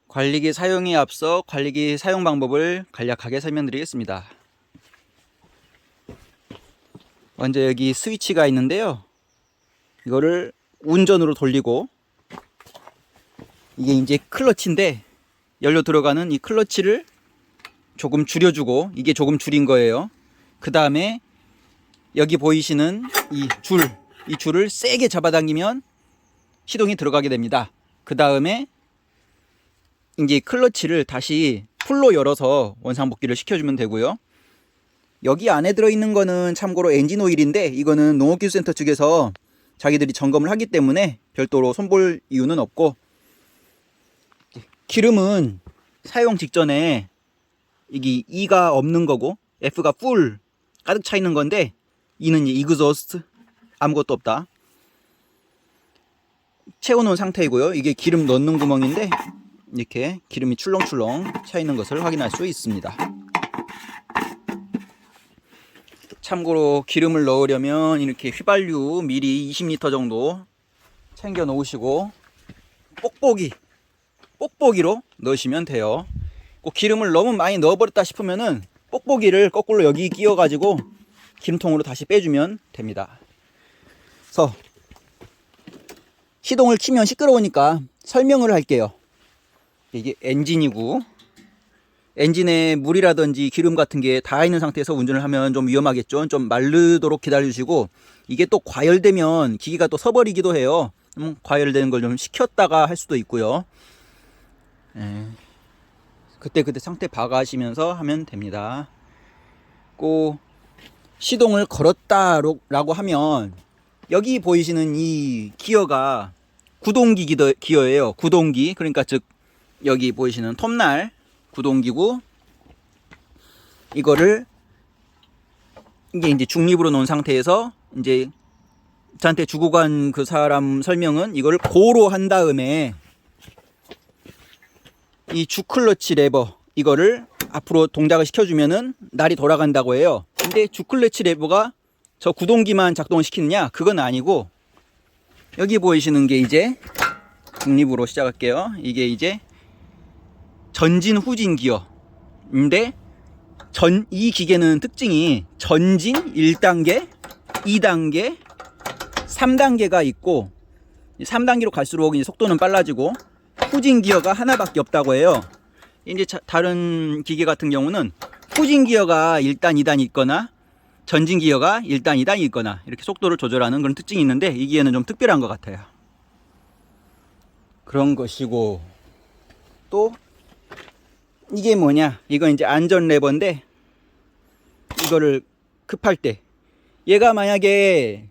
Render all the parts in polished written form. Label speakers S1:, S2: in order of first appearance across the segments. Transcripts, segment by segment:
S1: 관리기 사용에 앞서 관리기 사용 방법을 간략하게 설명드리겠습니다. 먼저 여기 스위치가 있는데요. 이거를 운전으로 돌리고, 이게 이제 클러치인데 열려 들어가는 이 클러치를 조금 줄여주고, 이게 조금 줄인 거예요. 그 다음에 여기 보이시는 이 줄을 세게 잡아당기면 시동이 들어가게 됩니다. 그 다음에 이제 클러치를 다시 풀로 열어서 원상복귀를 시켜주면 되고요. 여기 안에 들어있는 거는 참고로 엔진 오일인데, 이거는 농업기술센터 측에서 자기들이 점검을 하기 때문에 별도로 손볼 이유는 없고, 기름은 사용 직전에 이게 E가 없는 거고 F가 풀 가득 차 있는 건데, E는 이그조스트 아무것도 없다 채워놓은 상태이고요. 이게 기름 넣는 구멍인데 이렇게 기름이 출렁출렁 차 있는 것을 확인할 수 있습니다. 참고로 기름을 넣으려면 이렇게 휘발유 미리 20리터 정도 챙겨 놓으시고 뽁뽁이로 넣으시면 돼요. 꼭 기름을 너무 많이 넣어버렸다 싶으면은 뽁뽁이를 거꾸로 여기 끼워 가지고 기름통으로 다시 빼주면 됩니다. 그래서 시동을 키면 시끄러우니까 설명을 할게요. 이게 엔진이고, 엔진에 물이라든지 기름 같은 게 닿아 있는 상태에서 운전을 하면 좀 위험하겠죠. 좀 마르도록 기다려주시고, 이게 또 과열되면 기계가 또 서버리기도 해요. 과열되는 걸 좀 식혔다가 할 수도 있고요. 그때 상태 봐가시면서 하면 됩니다. 꼭 시동을 걸었다라고 하면 여기 보이시는 이 기어가 구동기 기어예요. 구동기. 그러니까 즉 여기 보이시는 톱날 구동기고, 이거를 이게 이제 중립으로 놓은 상태에서 이제 저한테 주고 간 그 사람 설명은 이거를 고로 한 다음에 이 주클러치 레버 이거를 앞으로 동작을 시켜주면은 날이 돌아간다고 해요. 근데 주클러치 레버가 저 구동기만 작동을 시키느냐? 그건 아니고, 여기 보이시는 게 이제 중립으로 시작할게요. 이게 이제 전진 후진 기어인데, 이 기계는 특징이 전진 1단계, 2단계, 3단계가 있고, 3단계로 갈수록 이제 속도는 빨라지고 후진 기어가 하나밖에 없다고 해요. 이제 다른 기계 같은 경우는 후진 기어가 1단, 2단이 있거나 전진 기어가 1단, 2단이 있거나 이렇게 속도를 조절하는 그런 특징이 있는데, 이 기계는 좀 특별한 것 같아요. 그런 것이고, 또 이게 뭐냐, 이건 이제 안전 레버인데, 이거를 급할 때 얘가 만약에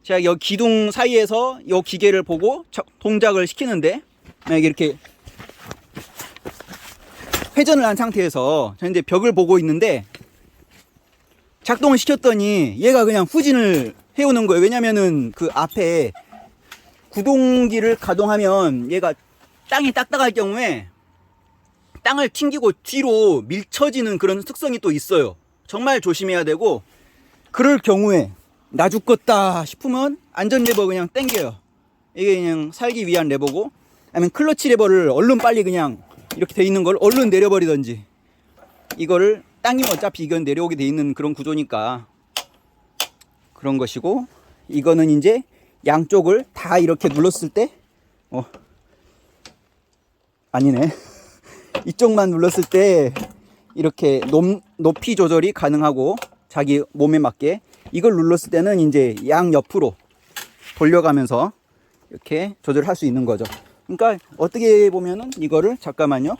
S1: 제가 여기 기둥 사이에서 이 기계를 보고 동작을 시키는데, 만약에 이렇게 회전을 한 상태에서 현재 벽을 보고 있는데 작동을 시켰더니 얘가 그냥 후진을 해오는 거예요. 왜냐면은 그 앞에 구동기를 가동하면 얘가 땅이 딱딱할 경우에 땅을 튕기고 뒤로 밀쳐지는 그런 특성이 또 있어요. 정말 조심해야 되고, 그럴 경우에 나 죽겠다 싶으면 안전 레버 그냥 당겨요. 이게 그냥 살기 위한 레버고, 아니면 클러치 레버를 얼른 빨리 그냥 이렇게 돼 있는 걸 얼른 내려버리던지, 이거를 당기면 어차피 이건 내려오게 돼 있는 그런 구조니까 그런 것이고, 이거는 이제 양쪽을 다 이렇게 눌렀을 때 아니네 이쪽만 눌렀을 때 이렇게 높이 조절이 가능하고, 자기 몸에 맞게 이걸 눌렀을 때는 이제 양옆으로 돌려가면서 이렇게 조절할 수 있는 거죠. 그러니까 어떻게 보면은 이거를 잠깐만요.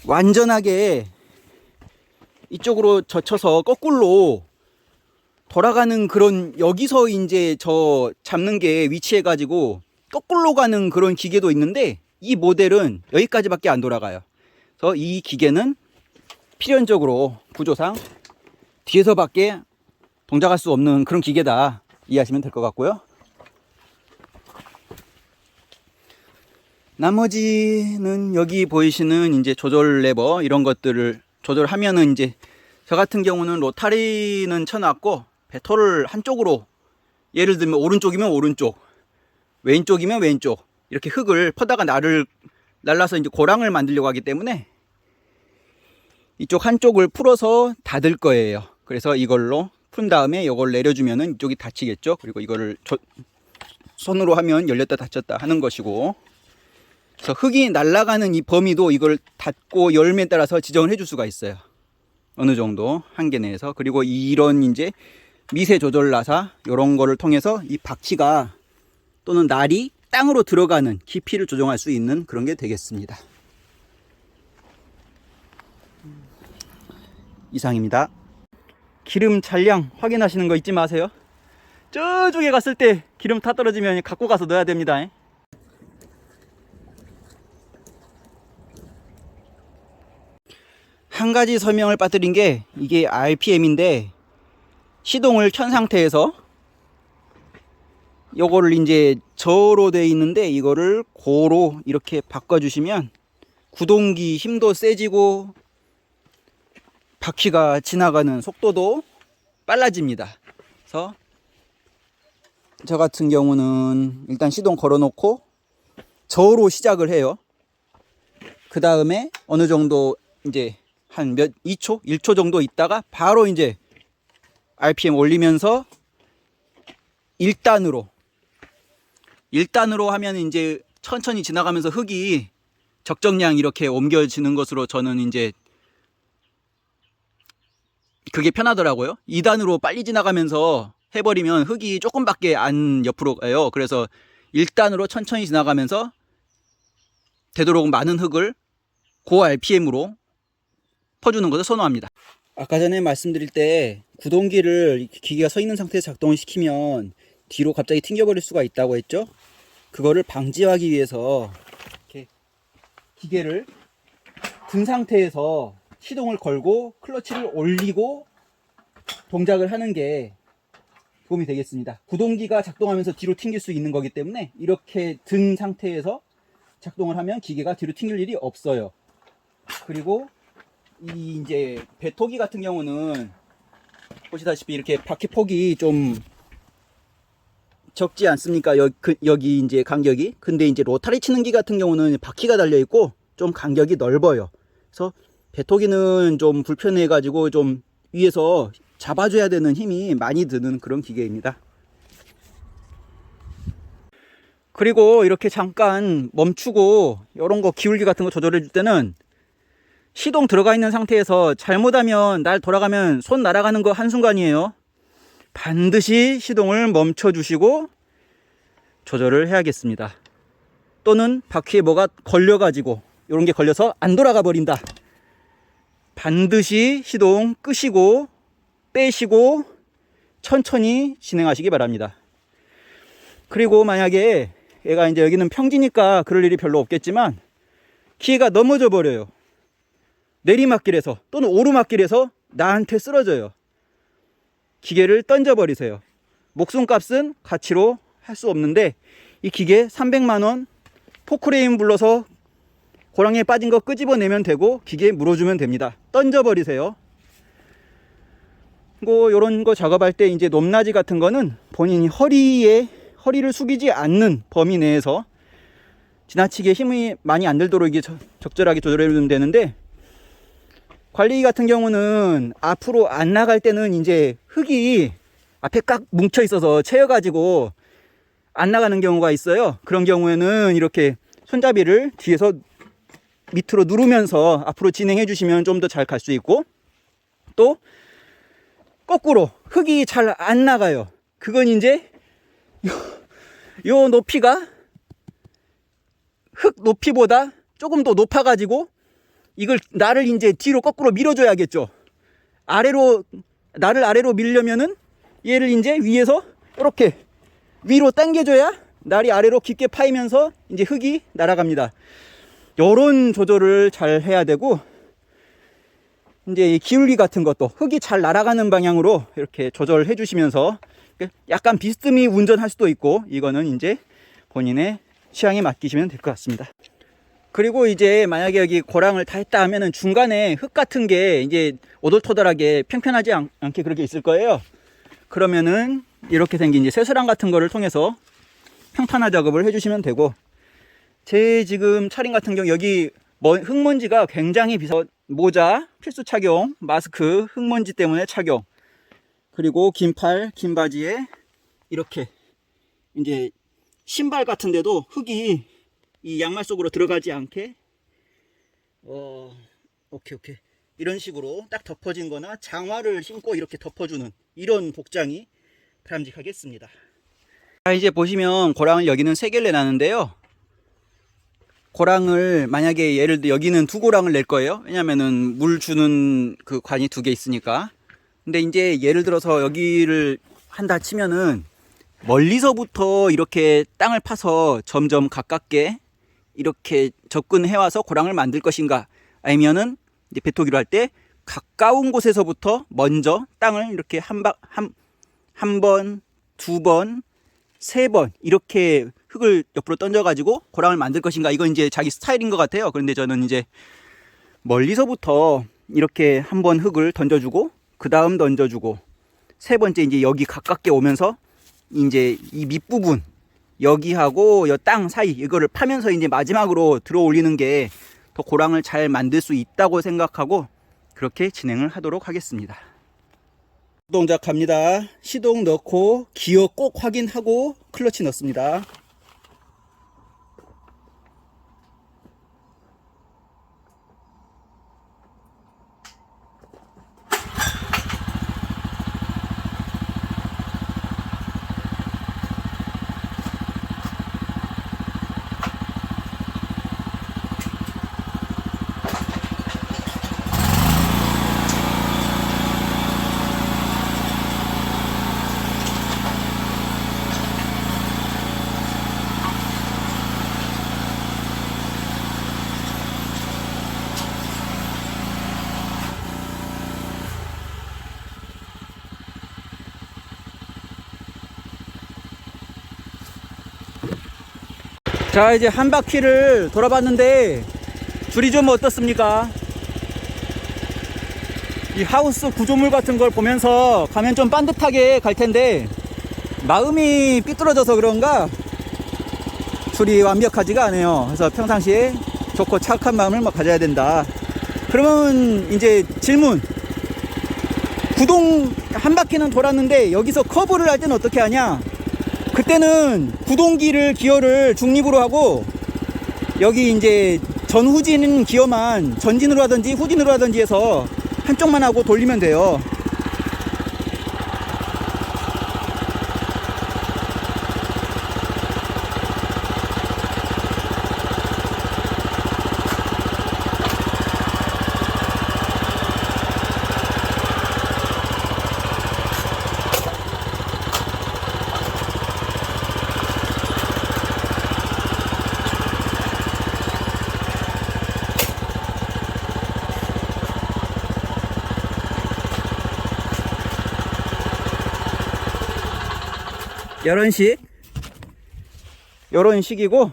S1: 완전하게 이쪽으로 젖혀서 거꾸로 돌아가는 그런, 여기서 이제 저 잡는 게 위치해 가지고 거꾸로 가는 그런 기계도 있는데, 이 모델은 여기까지밖에 안 돌아가요. 그래서 이 기계는 필연적으로 구조상 뒤에서밖에 동작할 수 없는 그런 기계다 이해하시면 될 것 같고요. 나머지는 여기 보이시는 이제 조절 레버 이런 것들을 조절하면은 이제 저 같은 경우는 로타리는 쳐놨고 배터를 한쪽으로, 예를 들면 오른쪽이면 오른쪽, 왼쪽이면 왼쪽, 이렇게 흙을 퍼다가 날라서 이제 고랑을 만들려고 하기 때문에 이쪽 한쪽을 풀어서 닫을 거예요. 그래서 이걸로 푼 다음에 이걸 내려주면은 이쪽이 닫히겠죠. 그리고 이거를 손으로 하면 열렸다 닫혔다 하는 것이고, 그래서 흙이 날아가는 이 범위도 이걸 닫고 열매에 따라서 지정을 해줄 수가 있어요. 어느 정도 한계 내에서. 그리고 이런 이제 미세 조절 나사 이런 거를 통해서 이 바퀴가 또는 날이 땅으로 들어가는 깊이를 조정할 수 있는 그런 게 되겠습니다. 이상입니다. 기름 잔량 확인하시는 거 잊지 마세요. 저쪽에 갔을 때 기름 타 떨어지면 갖고 가서 넣어야 됩니다. 한 가지 설명을 빠뜨린 게, 이게 RPM인데 시동을 켠 상태에서 요거를 이제 저로 되어 있는데 이거를 고로 이렇게 바꿔주시면 구동기 힘도 세지고 바퀴가 지나가는 속도도 빨라집니다. 그래서 저 같은 경우는 일단 시동 걸어 놓고 저로 시작을 해요. 그 다음에 어느 정도 이제 한 2초, 1초 정도 있다가 바로 이제 RPM 올리면서 1단으로 하면 이제 천천히 지나가면서 흙이 적정량 이렇게 옮겨지는 것으로 저는 이제 그게 편하더라고요. 2단으로 빨리 지나가면서 해버리면 흙이 조금밖에 안 옆으로 가요. 그래서 1단으로 천천히 지나가면서 되도록 많은 흙을 고 RPM으로 퍼주는 것을 선호합니다. 아까 전에 말씀드릴 때 구동기를 기계가 서 있는 상태에서 작동을 시키면 뒤로 갑자기 튕겨버릴 수가 있다고 했죠. 그거를 방지하기 위해서 이렇게 기계를 든 상태에서 시동을 걸고 클러치를 올리고 동작을 하는 게 도움이 되겠습니다. 구동기가 작동하면서 뒤로 튕길 수 있는 거기 때문에 이렇게 든 상태에서 작동을 하면 기계가 뒤로 튕길 일이 없어요. 그리고 이 이제 배토기 같은 경우는 보시다시피 이렇게 바퀴 폭이 좀 적지 않습니까? 여기 이제 간격이. 근데 이제 로타리 치는 기 같은 경우는 바퀴가 달려 있고 좀 간격이 넓어요. 그래서 배토기는 좀 불편해 가지고 좀 위에서 잡아줘야 되는 힘이 많이 드는 그런 기계입니다. 그리고 이렇게 잠깐 멈추고 이런 거 기울기 같은 거 조절해 줄 때는 시동 들어가 있는 상태에서 잘못하면 날 돌아가면 손 날아가는 거 한순간이에요. 반드시 시동을 멈춰 주시고 조절을 해야겠습니다. 또는 바퀴에 뭐가 걸려 가지고 이런 게 걸려서 안 돌아가 버린다. 반드시 시동 끄시고 빼시고 천천히 진행하시기 바랍니다. 그리고 만약에 얘가 이제 여기는 평지니까 그럴 일이 별로 없겠지만 기회가 넘어져 버려요. 내리막길에서 또는 오르막길에서 나한테 쓰러져요. 기계를 던져버리세요. 목숨값은 가치로 할 수 없는데 이 기계 300만원 포크레인 불러서 고랑이에 빠진 거 끄집어내면 되고 기계에 물어주면 됩니다. 던져버리세요. 뭐 요런 거 작업할 때 이제 높낮이 같은 거는 본인이 허리를 숙이지 않는 범위 내에서 지나치게 힘이 많이 안 들도록 이게 적절하게 조절해 주면 되는데, 관리기 같은 경우는 앞으로 안 나갈 때는 이제 흙이 앞에 꽉 뭉쳐 있어서 채여가지고 안 나가는 경우가 있어요. 그런 경우에는 이렇게 손잡이를 뒤에서 밑으로 누르면서 앞으로 진행해 주시면 좀 더 잘 갈 수 있고, 또 거꾸로 흙이 잘 안 나가요. 그건 이제 요 높이가 흙 높이보다 조금 더 높아 가지고 이걸 나를 이제 뒤로 거꾸로 밀어줘야겠죠. 나를 아래로 밀려면은 얘를 이제 위에서 이렇게 위로 당겨줘야 날이 아래로 깊게 파이면서 이제 흙이 날아갑니다. 요런 조절을 잘 해야 되고, 이제 이 기울기 같은 것도 흙이 잘 날아가는 방향으로 이렇게 조절해 주시면서 약간 비스듬히 운전할 수도 있고, 이거는 이제 본인의 취향에 맡기시면 될 것 같습니다. 그리고 이제 만약에 여기 고랑을 다 했다 하면은 중간에 흙 같은 게 이제 오돌토돌하게 평평하지 않게 그렇게 있을 거예요. 그러면은 이렇게 생긴 이제 쇠스랑 같은 거를 통해서 평탄화 작업을 해주시면 되고, 제 지금 차림 같은 경우 여기 흙먼지가 굉장히 비싸. 모자 필수 착용, 마스크 흙먼지 때문에 착용, 그리고 긴 팔, 긴 바지에 이렇게 이제 신발 같은데도 흙이 이 양말 속으로 들어가지 않게 오케이 이런 식으로 딱 덮어진 거나 장화를 신고 이렇게 덮어주는 이런 복장이 바람직하겠습니다. 자, 이제 보시면 고랑을 여기는 3개를 내놨는데요. 고랑을 만약에 예를 들어 여기는 2고랑을 낼 거예요. 왜냐면은 물 주는 그 관이 2개 있으니까. 근데 이제 예를 들어서 여기를 한다 치면은 멀리서부터 이렇게 땅을 파서 점점 가깝게 이렇게 접근해 와서 고랑을 만들 것인가, 아니면은 이제 배토기로 할 때 가까운 곳에서부터 먼저 땅을 이렇게 한 번, 2번, 3번 이렇게 흙을 옆으로 던져가지고 고랑을 만들 것인가, 이건 이제 자기 스타일인 것 같아요. 그런데 저는 이제 멀리서부터 이렇게 한번 흙을 던져주고 그 다음 던져주고 3번째 이제 여기 가깝게 오면서 이제 이 밑부분 여기하고 이 땅 사이 이거를 파면서 이제 마지막으로 들어 올리는 게 더 고랑을 잘 만들 수 있다고 생각하고 그렇게 진행을 하도록 하겠습니다. 동작 갑니다. 시동 넣고 기어 꼭 확인하고 클러치 넣습니다. 자, 이제 한 바퀴를 돌아봤는데 줄이 좀 어떻습니까? 이 하우스 구조물 같은 걸 보면서 가면 좀 반듯하게 갈 텐데 마음이 삐뚤어져서 그런가 줄이 완벽하지가 않아요. 그래서 평상시에 좋고 착한 마음을 가져야 된다. 그러면 이제 질문, 구동 한 바퀴는 돌았는데 여기서 커브를 할 때는 어떻게 하냐? 그때는 구동기를 기어를 중립으로 하고 여기 이제 전후진 기어만 전진으로 하든지 후진으로 하든지 해서 한쪽만 하고 돌리면 돼요. 이런 식이고,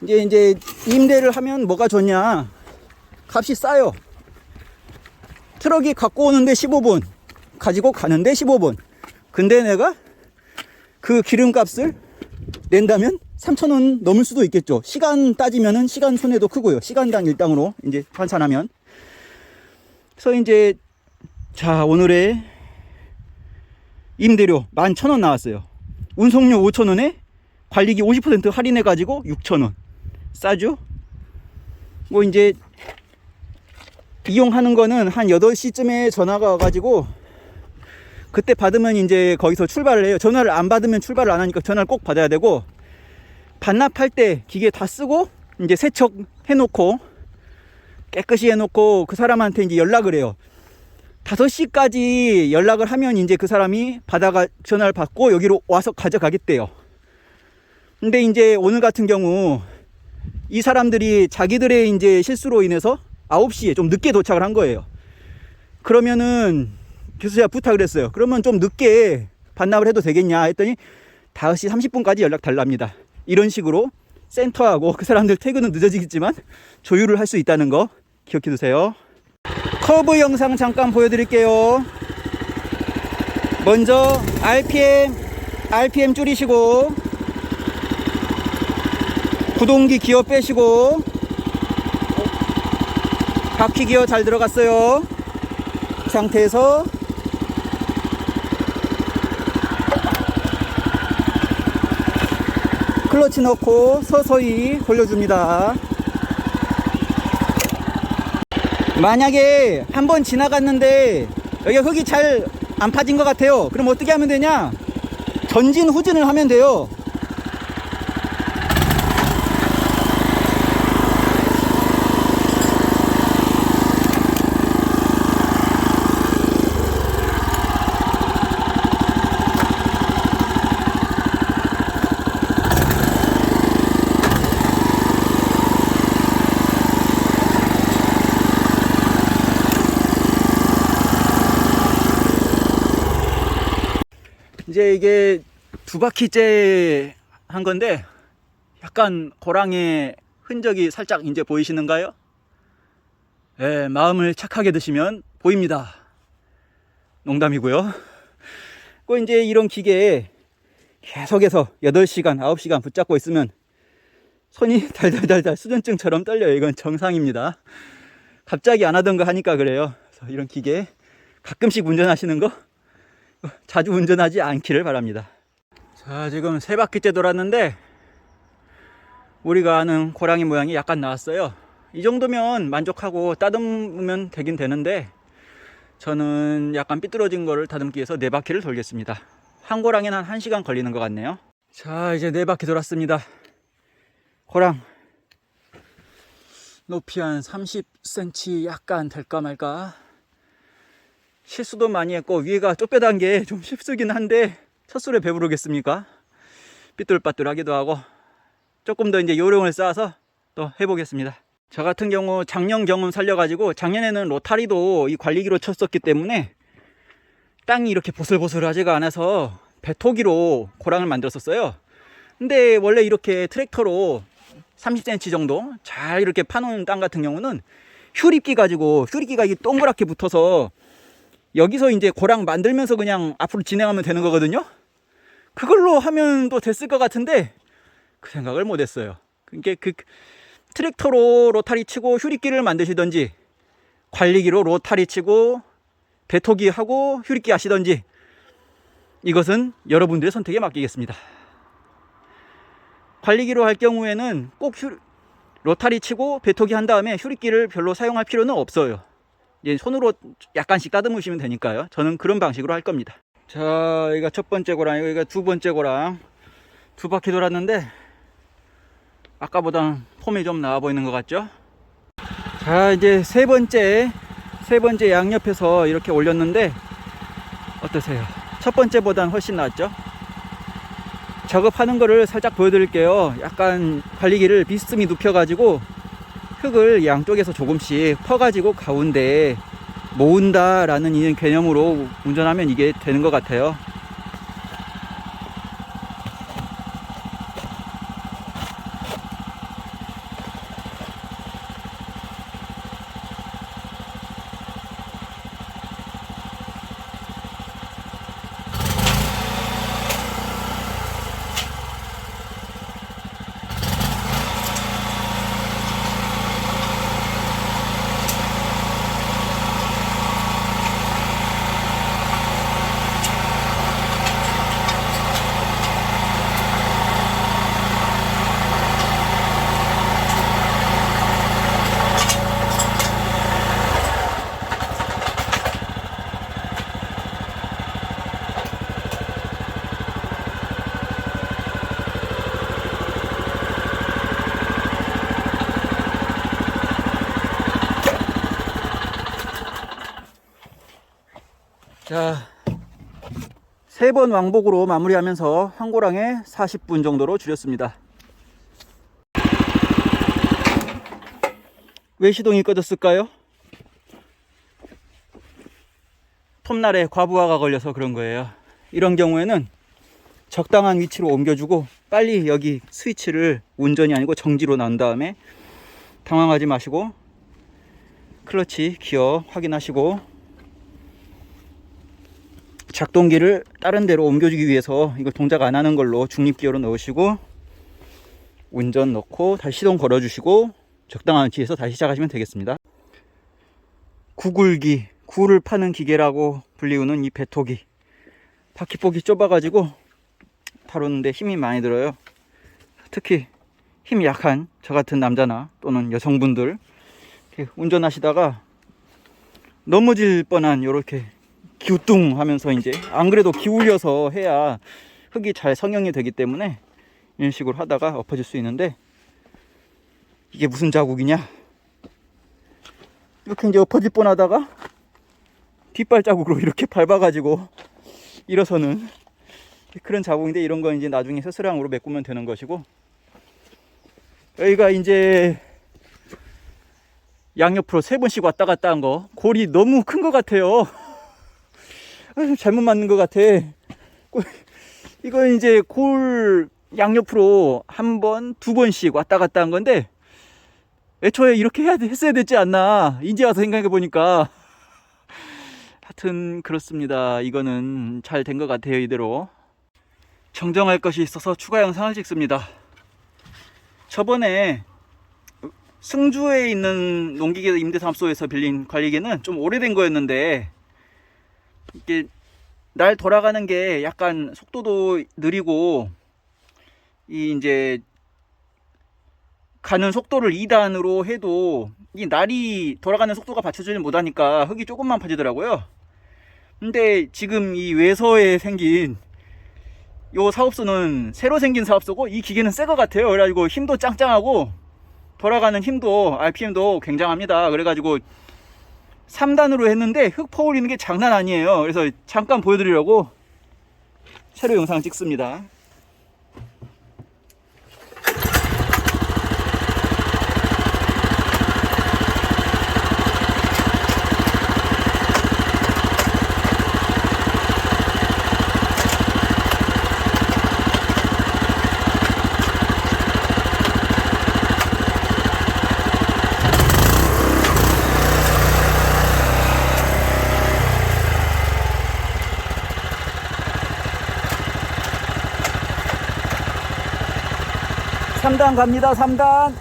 S1: 이제 임대를 하면 뭐가 좋냐? 값이 싸요. 트럭이 갖고 오는데 15분, 가지고 가는데 15분. 근데 내가 그 기름값을 낸다면 3,000원 넘을 수도 있겠죠. 시간 따지면은 시간 손해도 크고요. 시간당 일당으로 이제 환산하면. 그래서 이제 자, 오늘의 임대료 11,000원 나왔어요. 운송료 5,000원에 관리비 50% 할인해 가지고 6,000원. 싸죠? 뭐 이제 이용하는 거는 한 8시쯤에 전화가 와가지고 그때 받으면 이제 거기서 출발을 해요. 전화를 안 받으면 출발을 안 하니까 전화를 꼭 받아야 되고, 반납할 때 기계 다 쓰고 이제 세척 해놓고 깨끗이 해놓고 그 사람한테 이제 연락을 해요. 5시까지 연락을 하면 이제 그 사람이 전화를 받고 여기로 와서 가져가겠대요. 근데 이제 오늘 같은 경우 이 사람들이 자기들의 이제 실수로 인해서 9시에 좀 늦게 도착을 한 거예요. 그러면은 그래서 제가 부탁을 했어요. 그러면 좀 늦게 반납을 해도 되겠냐 했더니 5시 30분까지 연락 달랍니다. 이런 식으로 센터하고 그 사람들 퇴근은 늦어지겠지만 조율을 할 수 있다는 거 기억해 두세요. 커브 영상 잠깐 보여드릴게요. 먼저 RPM 줄이시고 구동기 기어 빼시고 바퀴 기어 잘 들어갔어요. 이 상태에서 클러치 넣고 서서히 돌려줍니다. 만약에 한번 지나갔는데 여기가 흙이 잘 안 파진 것 같아요. 그럼 어떻게 하면 되냐? 전진 후진을 하면 돼요. 이제 이게 두 바퀴째 한 건데 약간 고랑의 흔적이 살짝 이제 보이시는가요? 예, 마음을 착하게 드시면 보입니다. 농담이고요. 그 이제 이런 기계에 계속해서 8시간, 9시간 붙잡고 있으면 손이 달달달달 수전증처럼 떨려요. 이건 정상입니다. 갑자기 안 하던 거 하니까 그래요. 그래서 이런 기계 가끔씩 운전하시는 거 자주 운전하지 않기를 바랍니다. 자, 지금 3바퀴째 돌았는데 우리가 아는 고랑이 모양이 약간 나왔어요. 이 정도면 만족하고 따듬으면 되긴 되는데 저는 약간 삐뚤어진 거를 다듬기 위해서 4바퀴를 돌겠습니다. 한 고랑에는 한 1시간 걸리는 것 같네요. 자, 이제 4바퀴 돌았습니다. 고랑 높이 한 30cm 약간 될까 말까. 실수도 많이 했고 위에가 좁혀단 게 좀 쉽수긴 한데 첫 술에 배부르겠습니까? 삐뚤빠뚤하기도 하고 조금 더 이제 요령을 쌓아서 또 해보겠습니다. 저 같은 경우 작년 경험 살려가지고 작년에는 로타리도 이 관리기로 쳤었기 때문에 땅이 이렇게 보슬보슬하지가 않아서 배토기로 고랑을 만들었었어요. 근데 원래 이렇게 트랙터로 30cm 정도 잘 이렇게 파놓은 땅 같은 경우는 휴립기 가지고 휴립기가 이게 동그랗게 붙어서 여기서 이제 고랑 만들면서 그냥 앞으로 진행하면 되는 거거든요. 그걸로 하면 또 됐을 것 같은데 그 생각을 못 했어요. 그러니까 그 트랙터로 로타리 치고 휴립기를 만드시던지 관리기로 로타리 치고 배토기 하고 휴립기 하시던지 이것은 여러분들의 선택에 맡기겠습니다. 관리기로 할 경우에는 꼭 로타리 치고 배토기 한 다음에 휴립기를 별로 사용할 필요는 없어요. 이제 손으로 약간씩 따듬으시면 되니까요. 저는 그런 방식으로 할 겁니다. 자, 여기가 첫 번째 고랑, 여기가 두 번째 고랑. 2바퀴 돌았는데 아까보다 폼이 좀 나아 보이는 것 같죠? 자, 이제 세 번째 양옆에서 이렇게 올렸는데 어떠세요? 첫 번째보단 훨씬 낫죠? 작업하는 거를 살짝 보여드릴게요. 약간 관리기를 비스듬히 눕혀가지고 흙을 양쪽에서 조금씩 퍼가지고 가운데에 모은다 라는 이 개념으로 운전하면 이게 되는 것 같아요. 자, 3번 왕복으로 마무리하면서 한 고랑에 40분 정도로 줄였습니다. 왜 시동이 꺼졌을까요? 톱날에 과부하가 걸려서 그런 거예요. 이런 경우에는 적당한 위치로 옮겨주고 빨리 여기 스위치를 운전이 아니고 정지로 난 다음에 당황하지 마시고 클러치 기어 확인하시고 작동기를 다른 데로 옮겨주기 위해서 이걸 동작 안 하는 걸로 중립 기어로 넣으시고 운전 넣고 다시 시동 걸어 주시고 적당한 위치에서 다시 시작하시면 되겠습니다. 구굴기, 굴을 파는 기계라고 불리우는 이 배토기, 바퀴폭이 좁아 가지고 다루는데 힘이 많이 들어요. 특히 힘이 약한 저 같은 남자나 또는 여성분들 운전하시다가 넘어질 뻔한 요렇게 기우뚱 하면서 이제 안 그래도 기울여서 해야 흙이 잘 성형이 되기 때문에 이런 식으로 하다가 엎어질 수 있는데, 이게 무슨 자국이냐, 이렇게 이제 엎어질 뻔하다가 뒷발 자국으로 이렇게 밟아가지고 일어서는 그런 자국인데, 이런 건 이제 나중에 세스랑으로 메꾸면 되는 것이고, 여기가 이제 양옆으로 3번씩 왔다 갔다 한 거, 골이 너무 큰 것 같아요. 잘못 맞는 것 같아. 이거 이제 골 양옆으로 1번, 2번씩 왔다 갔다 한 건데, 애초에 이렇게 했어야 됐지 않나, 이제 와서 생각해 보니까. 하여튼 그렇습니다. 이거는 잘 된 것 같아요. 이대로 정정할 것이 있어서 추가 영상을 찍습니다. 저번에 승주에 있는 농기계 임대사업소에서 빌린 관리기는 좀 오래된 거였는데, 이게 날 돌아가는 게 약간 속도도 느리고, 이 이제 가는 속도를 2단으로 해도 이 날이 돌아가는 속도가 받쳐주지 못하니까 흙이 조금만 퍼지더라고요. 근데 지금 이 외서에 생긴 요 사업소는 새로 생긴 사업소고, 이 기계는 새 것 같아요. 그래가지고 힘도 짱짱하고 돌아가는 힘도 RPM도 굉장합니다. 그래가지고 3단으로 했는데 흙 퍼올리는 게 장난 아니에요. 그래서 잠깐 보여드리려고 새로 영상 찍습니다. 삼 단 갑니다. 3단.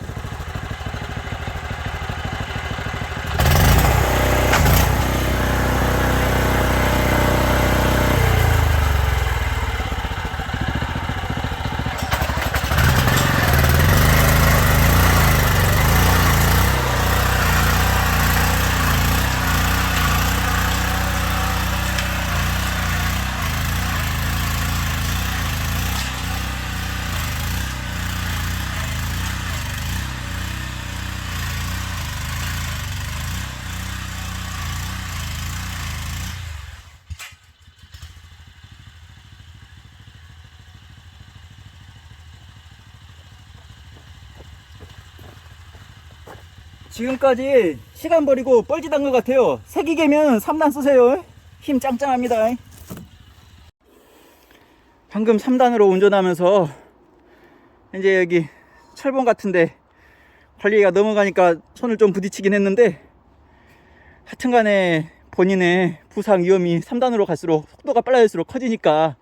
S1: 지금까지 시간 버리고 뻘짓한 것 같아요. 새기개면 3단 쓰세요. 힘 짱짱합니다. 방금 3단으로 운전하면서 이제 여기 철봉 같은데 관리가 넘어가니까 손을 좀 부딪히긴 했는데, 하여튼간에 본인의 부상 위험이 3단으로 갈수록 속도가 빨라질수록 커지니까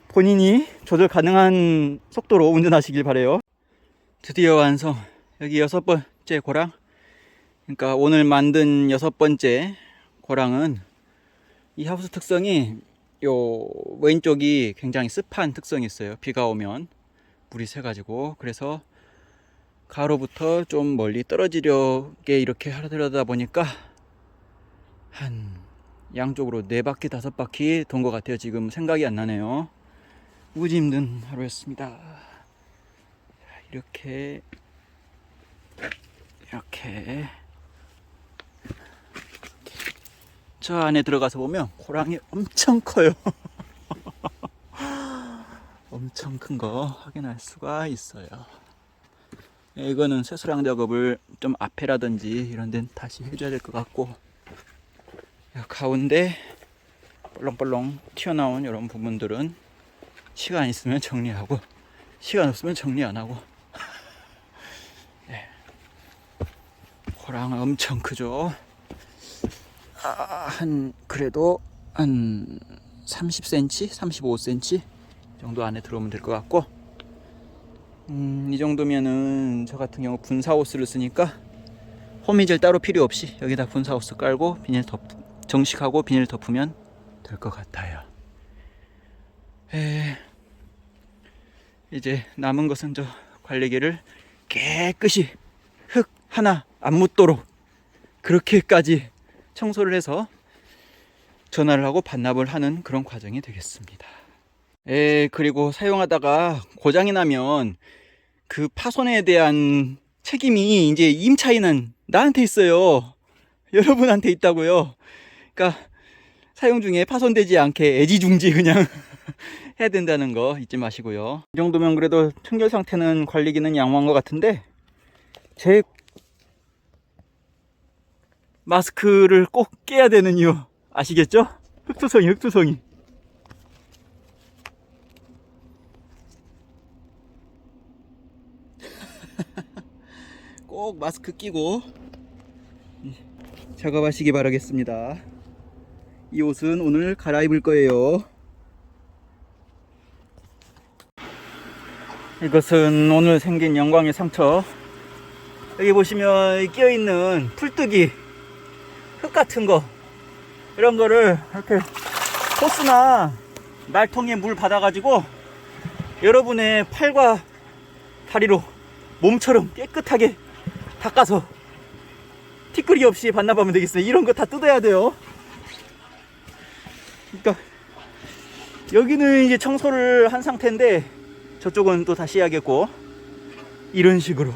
S1: 본인이 조절 가능한 속도로 운전하시길 바래요. 드디어 완성. 여기 6번째 고랑, 그러니까 오늘 만든 6번째 고랑은 이 하우스 특성이 요 왼쪽이 굉장히 습한 특성이 있어요. 비가 오면 물이 새가지고. 그래서 가로부터 좀 멀리 떨어지려게 이렇게 하려다 보니까 한 양쪽으로 4바퀴 5바퀴 돈 것 같아요. 지금 생각이 안 나네요. 무지 힘든 하루였습니다. 이렇게 저 안에 들어가서 보면 고랑이 엄청 커요. 엄청 큰 거 확인할 수가 있어요. 이거는 쇠수랑 작업을 좀 앞에라든지 이런 데는 다시 해줘야 될 것 같고, 가운데 볼렁볼렁 튀어나온 이런 부분들은 시간 있으면 정리하고 시간 없으면 정리 안 하고. 네. 고랑 엄청 크죠. 그래도 한 30cm, 35cm 정도 안에 들어오면 될 것 같고, 이 정도면은 저 같은 경우 분사호스를 쓰니까 호미질 따로 필요 없이 여기다 분사호스 깔고 정식하고 비닐 덮으면 될 것 같아요. 이제 남은 것은 저 관리기를 깨끗이 흙 하나 안 묻도록 그렇게까지 청소를 해서 전화를 하고 반납을 하는 그런 과정이 되겠습니다. 그리고 사용하다가 고장이 나면 그 파손에 대한 책임이 이제 임차인은 나한테 있어요. 여러분한테 있다고요. 그러니까 사용 중에 파손되지 않게 애지중지 그냥 해야 된다는 거 잊지 마시고요. 이 정도면 그래도 청결 상태는 관리기는 양호한 것 같은데, 제 마스크를 꼭 깨야 되는 이유 아시겠죠? 흙투성이. 꼭 마스크 끼고 작업하시기 바라겠습니다. 이 옷은 오늘 갈아입을 거예요. 이것은 오늘 생긴 영광의 상처. 여기 보시면 끼어있는 풀뜨기, 흙 같은 거, 이런 거를 이렇게 호스나 말통에 물 받아가지고 여러분의 팔과 다리로 몸처럼 깨끗하게 닦아서 티끌이 없이 반납하면 되겠어요. 이런 거 다 뜯어야 돼요. 그러니까 여기는 이제 청소를 한 상태인데 저쪽은 또 다시 해야겠고, 이런 식으로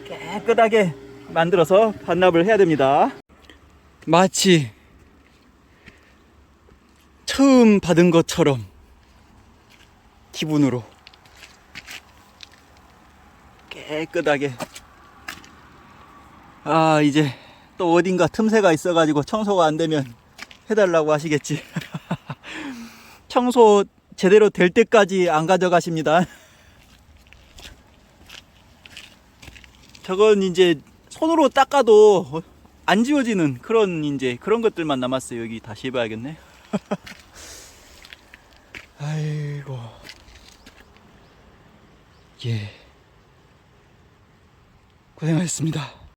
S1: 깨끗하게 만들어서 반납을 해야 됩니다. 마치 처음 받은 것처럼 기분으로 깨끗하게. 이제 또 어딘가 틈새가 있어가지고 청소가 안 되면 해달라고 하시겠지. 청소 제대로 될 때까지 안 가져가십니다. 저건 이제 손으로 닦아도 안 지워지는 그런 것들만 남았어요. 여기 다시 해봐야겠네. 아이고. 고생하셨습니다.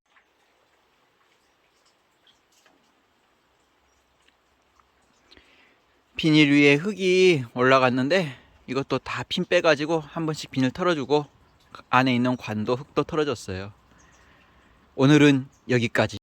S1: 비닐 위에 흙이 올라갔는데 이것도 다 핀 빼가지고 한 번씩 비닐 털어주고 안에 있는 관도 흙도 털어줬어요. 오늘은 여기까지.